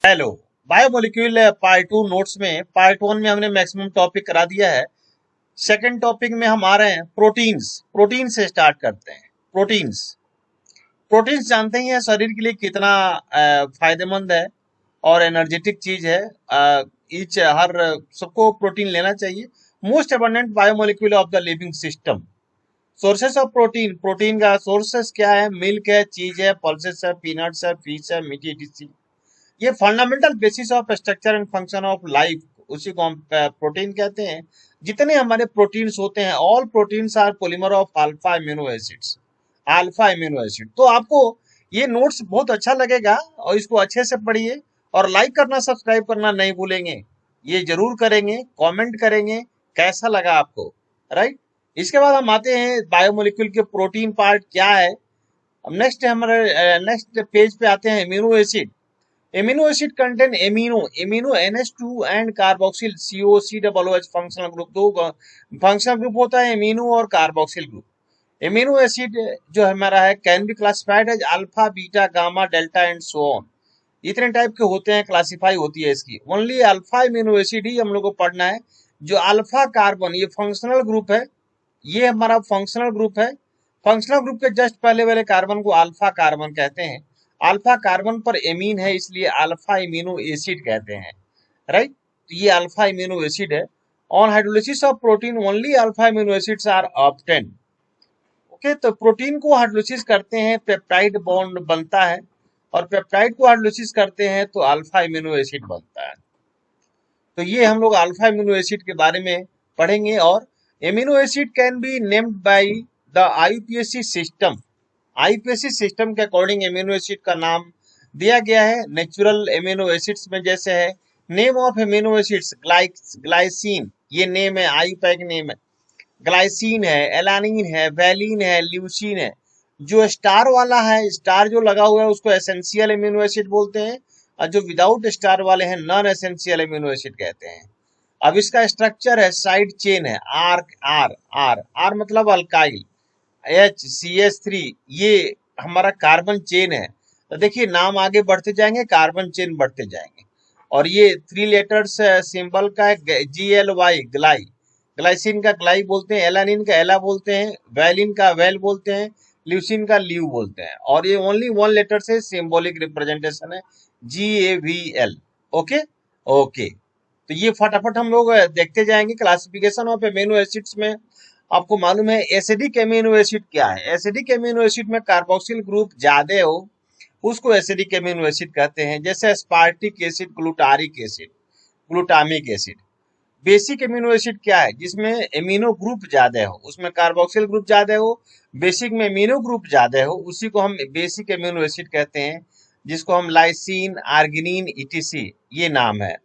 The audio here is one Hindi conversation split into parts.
Hello. Biomolecule part two notes में पार्ट वन में हमने मैक्सिमम टॉपिक करा दिया है। सेकंड टॉपिक में हम आ रहे हैं प्रोटीन्स। प्रोटीन से स्टार्ट करते हैं। प्रोटीन्स प्रोटीन्स जानते ही हैं शरीर के लिए कितना फायदेमंद है और एनर्जेटिक चीज है। ईच हर सबको प्रोटीन लेना चाहिए। Most abundant biomolecule of the living system. Sources of protein. Protein का सोर्सेस क्या है? मिल्क है, चीज है, पल्सेस है, पीनट्स है, फिश है, मीट etc। ये fundamental basis of structure and function of life, उसी को हम प्रोटीन कहते हैं। जितने हमारे प्रोटीन्स होते हैं, all proteins are polymer of alpha amino acids. Alpha amino acid. तो आपको ये नोट्स बहुत अच्छा लगेगा और इसको अच्छे से पढ़िए और लाइक करना सब्सक्राइब करना नहीं भूलेंगे। ये जरूर करेंगे, कमेंट करेंगे कैसा लगा आपको। राइट। इसके बाद हम आते हैं बायोमोलिक्यूल के प्रोटीन पार्ट क्या है। अब नेक्स्ट हमारे नेक्स्ट पेज पे आते हैं amino acid. Amino acid contain amino NH2 and carboxyl COCOOH functional group. दो फंक्शनल ग्रुप होता है, एमिनो और कार्बोक्सिल ग्रुप। एमिनो एसिड जो हमारा है can be classified as alpha, beta, gamma, delta and so on. इतने टाइप के होते हैं, क्लासिफाई होती है इसकी। ओनली अल्फा एमिनो एसिड ही हम लोग को पढ़ना है। जो अल्फा कार्बन, ये फंक्शनल ग्रुप है। ये हमारा फंक्शनल ग्रुप है। फंक्शनल ग्रुप के जस्ट पहले वाले कार्बन को अल्फा कार्बन कहते हैं। अल्फा कार्बन पर एमीन है, इसलिए अल्फा इम्यूनो एसिड कहते हैं। राइट। तो ये अल्फा इम्यूनो एसिड है। On hydrolysis of protein only alpha amino acids are obtain. Okay, तो प्रोटीन को हाइड्रोलिसिस करते हैं, पेप्टाइड बॉन्ड बनता है और पेप्टाइड को हाइड्रोलिसिस करते हैं तो अल्फा इम्यूनो एसिड बनता है। तो ये हम लोग अल्फा इम्यूनो एसिड के बारे में पढ़ेंगे। और amino acid can be named by the IUPAC system. IUPAC system के अकॉर्डिंग एमिनो एसिड का नाम दिया गया है नेचुरल एमिनो एसिड्स में। जैसे है name of amino acids, glycine, ये नेम है, आईयूपैक नेम है। ग्लाइसिन है, एलानिन है, वैलिन है, ल्यूसीन है। जो स्टार वाला है, स्टार जो लगा हुआ है उसको एसेंशियल एमिनो एसिड बोलते हैं। और जो विदाउट स्टार वाले हैं नॉन एसेंशियल एमिनो एसिड कहते हैं। अब इसका स्ट्रक्चर है, साइड चेन है, आर्क, आर आर आर मतलब अल्काइल, HCH3, ये हमारा कार्बन चेन है। तो देखिए नाम आगे बढ़ते जाएंगे, कार्बन चेन बढ़ते जाएंगे। और ये 3 लेटर्स सिंबल का है, GLY, ग्लाई। ग्लाइसिन का ग्लाई बोलते हैं, एलानिन का एला बोलते हैं, वैलिन का वेल बोलते हैं, ल्यूसिन का ल्यू बोलते हैं। और ये ओनली 1 लेटर से सिंबॉलिक रिप्रेजेंटेशन है, GAVL। ओके। ओके, तो ये फटाफट हम लोग देखते जाएंगे। क्लासिफिकेशन ऑफ एमिनो एसिड्स में आपको मालूम है एसिडिक एमिनो एसिड क्या है। एसिडिक एमिनो एसिड में कार्बोक्सिल ग्रुप ज्यादा हो उसको एसिडिक एमिनो एसिड कहते हैं। जैसे aspartic acid, glutaric acid, glutamic acid. Basic amino acid क्या है? जिसमें एमिनो ग्रुप ज्यादा हो, उसमें कार्बोक्सिल ग्रुप ज्यादा हो, बेसिक में एमिनो ग्रुप ज्यादा हो, उसी को हम बेसिक एमिनो एसिड कहते हैं। जिसको हम लाइसिन, आर्गिनिन etc, ये नाम है।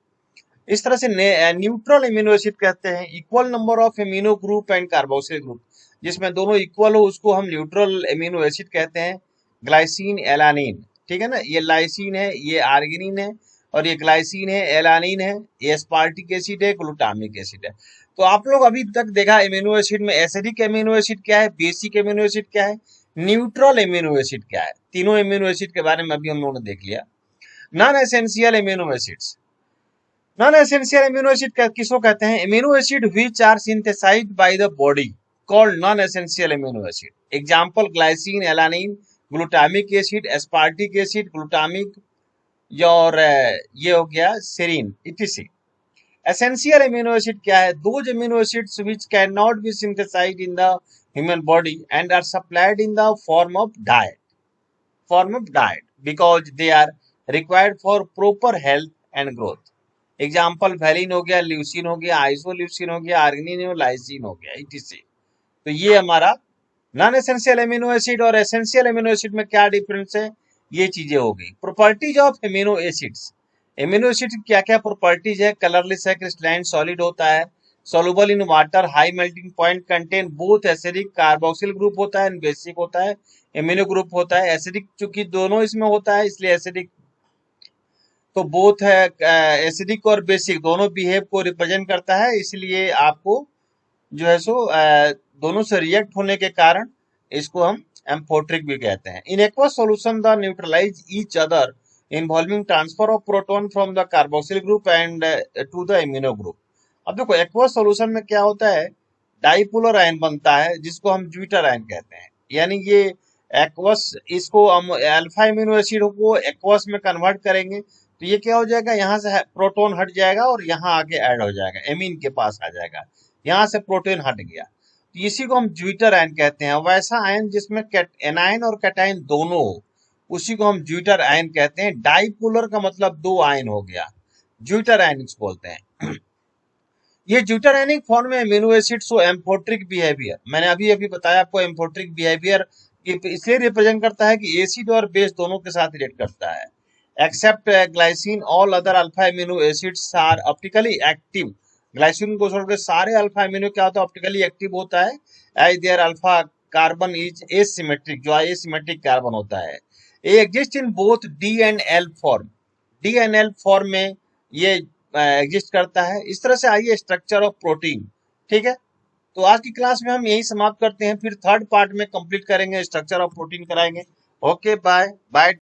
इस तरह से न्यूट्रल एमिनो एसिड कहते हैं। Equal number of amino group and carboxyl group, जिसमें दोनों इक्वल हो उसको हम न्यूट्रल एमिनो एसिड कहते हैं। ग्लाइसिन, एलानिन, ठीक है ना। ये लाइसिन है, ये आर्गिनिन है, और ये ग्लाइसिन है, एलानिन है, ये एस्पार्टिक एसिड है, ग्लूटामिक एसिड है। तो आप लोग अभी तक देखा एमिनो एसिड में एसिडिक एमिनो एसिड क्या है, बेसिक एमिनो एसिड क्या है, न्यूट्रल एमिनो एसिड क्या है। तीनों एमिनो एसिड के बारे में अभी हम लोगों ने देख लिया। Non essential amino acids. Non essential amino acid किसको कहते हैं? Amino acid which are synthesized by the body called non essential amino acid. Example glycine, alanine, glutamic acid, aspartic acid, glutamic, और ये हो गया serine etc। Essential amino acid क्या है? Those amino acids which can not be synthesized in the human body and are supplied in the form of diet because they are required for proper health and growth। Example valine हो गया, ल्यूसिन हो गया, आइसोल्यूसिन हो गया, आर्गिनिन हो, लाइसिन हो गया etc। तो ये हमारा नॉन एसेंशियल एमिनो एसिड और एसेंशियल एमिनो एसिड में क्या डिफरेंस है, ये चीजें हो गई। Properties of amino acids. Amino acid की क्या क्या प्रॉपर्टीज है? कलरलेस है, क्रिस्टलाइन सॉलिड होता है, soluble in water, high melting point, contain both acidic, carboxyl group होता है, बेसिक होता है, एमिनो ग्रुप होता है। एसिडिक चूंकि दोनों इसमें होता है इसलिए एसिडिक, तो बोथ है, एसिडिक और बेसिक दोनों बिहेव को रिप्रेजेंट करता है, इसलिए आपको जो है सो दोनों से रिएक्ट होने के कारण इसको हम एम्फोट्रिक भी कहते हैं। In aqua solution the neutralize each other involving transfer of proton from the carboxyl group and to the amino group. अब देखो एक्वस सॉल्यूशन में क्या होता है, डाइपोलर आयन बनता है जिसको हम ज्यूटर आयन कहते हैं। यानी ये एक्वस, इसको हम अल्फा इम्यूनो एसिड को एक्वस में कन्वर्ट करेंगे तो ये क्या हो जाएगा, यहाँ से प्रोटॉन हट जाएगा और यहाँ आके ऐड हो जाएगा, एमीन के पास आ जाएगा, यहाँ से प्रोटीन हट गया तो इसी को हम ज्यूटर आयन कहते हैं। वैसा आयन जिसमें एनायन और कैटायन दोनों हो उसी को हम ज्यूटर आयन कहते हैं। डाइपोलर का मतलब दो आयन हो गया, ज्यूटर आयन बोलते हैं। ये ज्यूटरआयनिक फॉर्म में amino acid so amphoteric behaviour, मैंने अभी अभी बताया आपको एम्फोट्रिक बिहेवियर इसलिए रिप्रेजेंट करता है कि एसिड और बेस दोनों के साथ रिलेट करता है। Except glycine all other alpha amino acids are optically active. Glycine को छोड़कर सारे अल्फा एमिनो क्या होता है, ऑप्टिकली एक्टिव होता है। As their alpha carbon is asymmetric, जो एसिमेट्रिक कार्बन होता है। ये exist in both D and L form, D and L form में ये एग्जिस्ट करता है। इस तरह से आइए स्ट्रक्चर ऑफ प्रोटीन, ठीक है। तो आज की क्लास में हम यही समाप्त करते हैं, फिर थर्ड पार्ट में कंप्लीट करेंगे, स्ट्रक्चर ऑफ प्रोटीन कराएंगे। Okay bye bye.